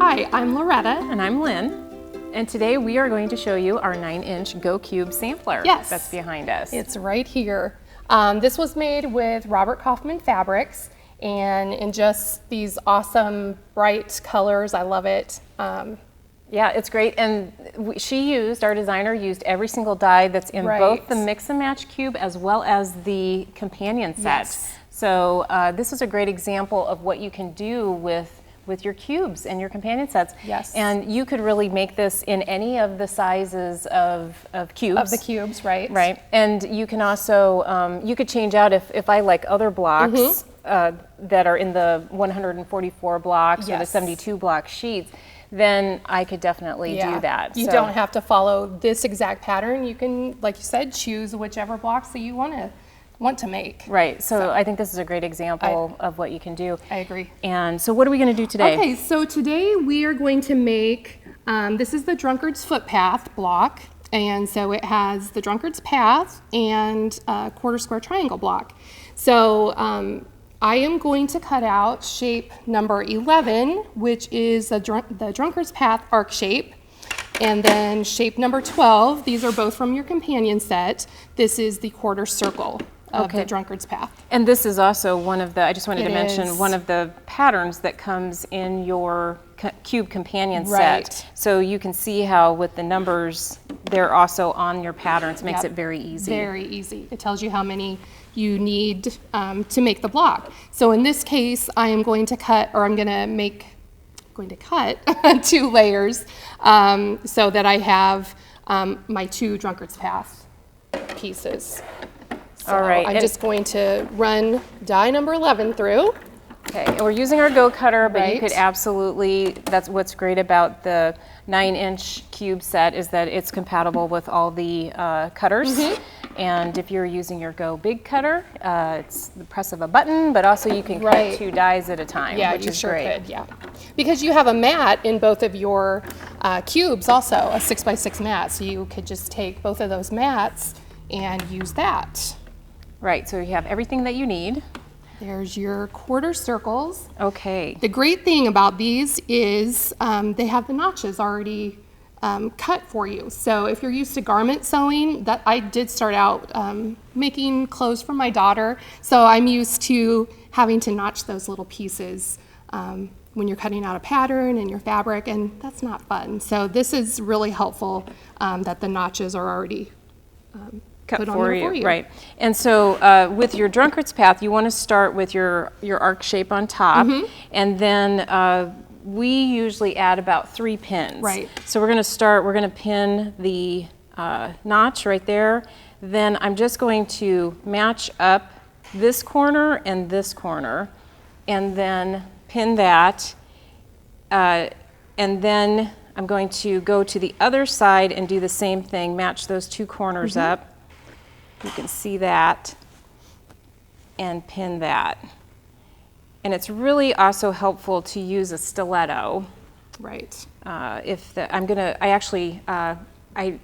Hi, I'm Loretta. And I'm Lynn. And today we are going to show you our 9-inch Go Qube sampler. Yes. That's behind us. It's right here. This was made with Robert Kaufman fabrics and in just these awesome bright colors. I love it. Yeah, it's great. And our designer used every single die that's in both the mix and match cube as well as the companion set. Yes. So this is a great example of what you can do with your cubes and your companion sets. Yes. And you could really make this in any of the sizes of cubes. Of the cubes, right. Right. And you can also, you could change out if I like other blocks that are in the 144 blocks or the 72 block sheets, then I could definitely do that. You don't have to follow this exact pattern. You can, like you said, choose whichever blocks that you want to make. Right, so I think this is a great example of what you can do. I agree. And so what are we going to do today? Okay, so today we are going to make, this is the Drunkard's Footpath block, and so it has the Drunkard's Path and a quarter square triangle block. So I am going to cut out shape number 11, which is the Drunkard's Path arc shape. And then shape number 12, these are both from your companion set. This is the quarter circle of the Drunkard's Path. And this is also one of the, I just wanted to mention, is. one of the patterns that comes in your Qube Companion Right. set. So you can see how with the numbers, they're also on your patterns, makes it very easy. Very easy. It tells you how many you need to make the block. So in this case, I am going to cut, or I'm going to cut 2 layers so that I have my 2 Drunkard's Path pieces. So All right. I'm just going to run die number 11 through. Okay, and we're using our Go Cutter, but you Right. could absolutely, that's what's great about the 9-inch Qube set is that it's compatible with all the cutters. And if you're using your Go Big Cutter, it's the press of a button, but also you can cut 2 dies at a time, Yeah, which you is sure great. could, yeah. Because you have a mat in both of your cubes also, a 6x6 mat. So you could just take both of those mats and use that. Right, so you have everything that you need. There's your quarter circles. Okay. The great thing about these is they have the notches already cut for you. So if you're used to garment sewing, that I did start out making clothes for my daughter. So I'm used to having to notch those little pieces when you're cutting out a pattern and your fabric, and that's not fun. So this is really helpful that the notches are already Cut put on for there you, for you. right. And so with your Drunkard's Path, you want to start with your arc shape on top, and then we usually add about 3 pins. Right. So we're going to pin the notch right there. Then I'm just going to match up this corner and this corner, and then pin that. And then I'm going to go to the other side and do the same thing, match those 2 corners up. You can see that, and pin that. And it's really also helpful to use a stiletto. Right. I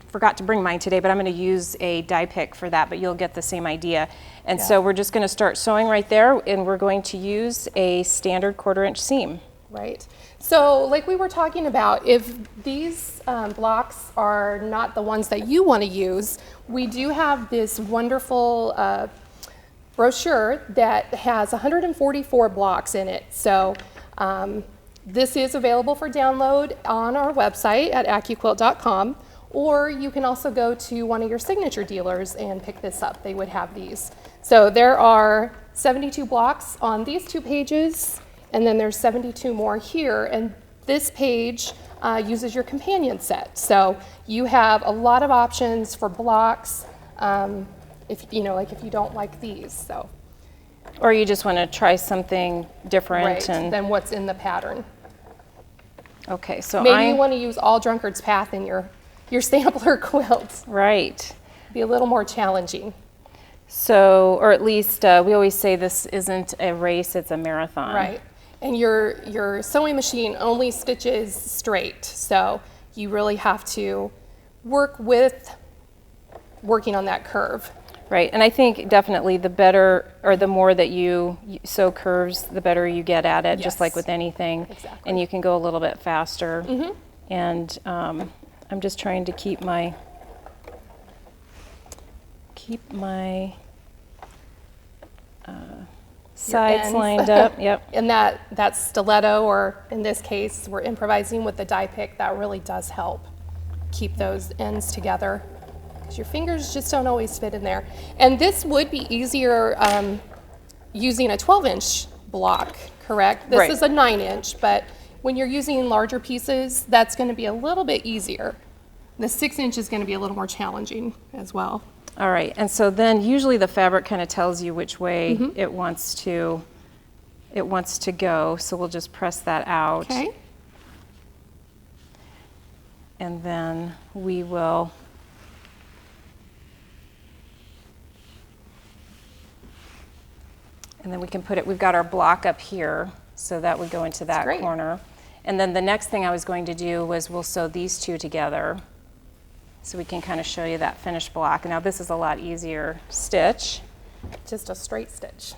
forgot to bring mine today, but I'm going to use a die pick for that, but you'll get the same idea. And so we're just going to start sewing right there, and we're going to use a standard 1/4-inch seam. Right. So like we were talking about, if these blocks are not the ones that you want to use, we do have this wonderful brochure that has 144 blocks in it. So this is available for download on our website at AccuQuilt.com, or you can also go to one of your signature dealers and pick this up. They would have these. So there are 72 blocks on these 2 pages, and then there's 72 more here, and this page uses your companion set. So you have a lot of options for blocks if you don't like these. So. Or you just want to try something different. Than what's in the pattern. Okay, so Maybe you want to use all Drunkard's Path in your Sampler quilt. Right. Be a little more challenging. So, or at least we always say this isn't a race, it's a marathon. Right. And your sewing machine only stitches straight, so you really have to work with working on that curve. Right, and I think definitely the better, or the more that you sew curves, the better you get at it, just like Yes. with anything. Exactly. And you can go a little bit faster. And I'm just trying to keep my sides ends. lined up. Yep. And that stiletto, or in this case, we're improvising with the die pick, that really does help keep those ends together, because your fingers just don't always fit in there. And this would be easier using a 12-inch block, correct? This Right. is a 9-inch, but when you're using larger pieces, that's going to be a little bit easier. The 6-inch is going to be a little more challenging as well. All right, and so then usually the fabric kind of tells you which way it wants to go. So we'll just press that out. Okay. And then we will and then we can put it, we've got our block up here, so that would go into that great. corner. And then the next thing I was going to do was we'll sew these two together, so we can kind of show you that finished block. Now this is a lot easier stitch. Just a straight stitch.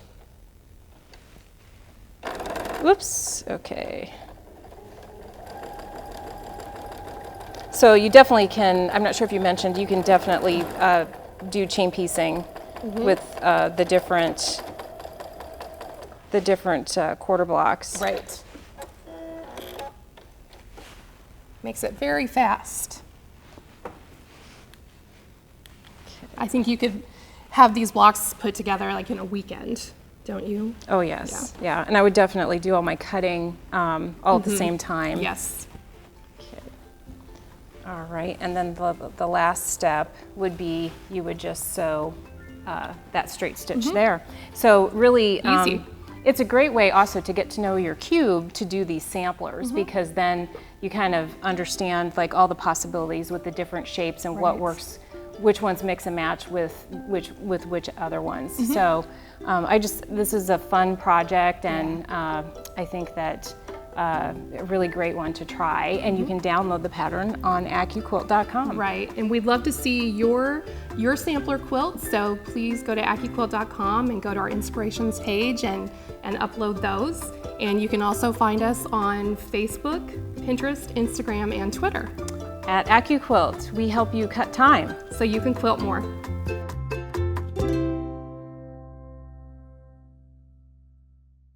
Whoops, okay. So you definitely can, I'm not sure if you mentioned, you can definitely do chain piecing with the different quarter blocks. Right. Makes it very fast. I think you could have these blocks put together like in a weekend, don't you? Oh yes, yeah. And I would definitely do all my cutting all at the same time. Yes. Okay. All right, and then the last step would be you would just sew that straight stitch there. So really Easy. It's a great way also to get to know your cube to do these samplers, because then you kind of understand like all the possibilities with the different shapes and what Right. works, which ones mix and match with which other ones. So this is a fun project, and I think that a really great one to try, and you can download the pattern on AccuQuilt.com. Right, and we'd love to see your sampler quilt, so please go to AccuQuilt.com and go to our inspirations page and upload those. And you can also find us on Facebook, Pinterest, Instagram, and Twitter. At AccuQuilt, we help you cut time. So you can quilt more.